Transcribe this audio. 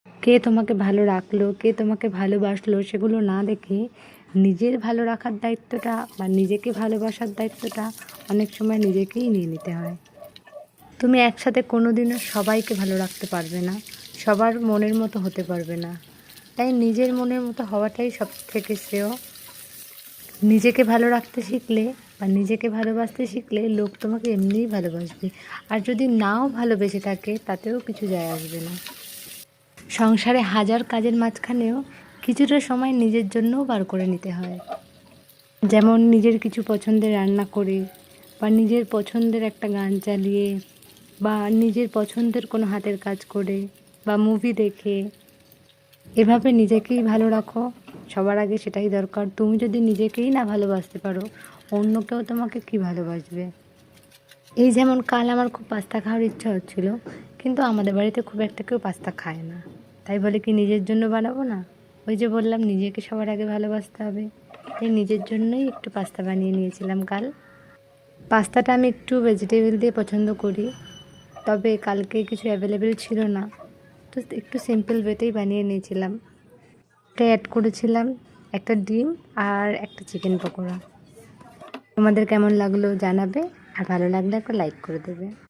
কে তোমাকে ভালো রাখলো, কে তোমাকে ভালোবাসলো সেগুলো না দেখে নিজের ভালো রাখার দায়িত্বটা বা নিজেকে ভালোবাসার দায়িত্বটা অনেক সময় নিজেকেই নিয়ে নিতে হয়। তুমি একসাথে কোনো দিনও সবাইকে ভালো রাখতে পারবে না, সবার মনের মতো হতে পারবে না। তাই নিজের মনের মতো হওয়াটাই সব থেকে শ্রেয়। নিজেকে ভালো রাখতে শিখলে বা নিজেকে ভালোবাসতে শিখলে লোক তোমাকে এমনিই ভালোবাসবে, আর যদি নাও ভালোবেসে থাকে তাতেও কিছু যায় আসবে না। সংসারে হাজার কাজের মাঝখানেও কিছুটা সময় নিজের জন্যও বার করে নিতে হয়। যেমন নিজের কিছু পছন্দের রান্না করে, বা নিজের পছন্দের একটা গান চালিয়ে, বা নিজের পছন্দের কোনো হাতের কাজ করে, বা মুভি দেখে। এভাবে নিজেকেই ভালো রাখো, সবার আগে সেটাই দরকার। তুমি যদি নিজেকেই না ভালোবাসতে পারো, অন্য কেউ তোমাকে কী ভালোবাসবে? এই যেমন কাল আমার খুব পাস্তা খাওয়ার ইচ্ছা হচ্ছিল, কিন্তু আমাদের বাড়িতে খুব একটা কেউ পাস্তা খায় না। তাই বলে কি নিজের জন্য বানাবো না? ওই যে বললাম নিজেকে সবার আগে ভালোবাসতে হবে, তাই নিজের জন্যই একটু পাস্তা বানিয়ে নিয়েছিলাম কাল। পাস্তাটা আমি একটু ভেজিটেবল দিয়ে পছন্দ করি, তবে কালকে কিছু অ্যাভেলেবেল ছিল না, তো একটু সিম্পল ওয়েতেই বানিয়ে নিয়েছিলাম। এটা অ্যাড করেছিলাম একটা ডিম আর একটা চিকেন পকোড়া। তোমাদের কেমন লাগলো জানাবে, আর ভালো লাগলে একটা লাইক করে দেবে।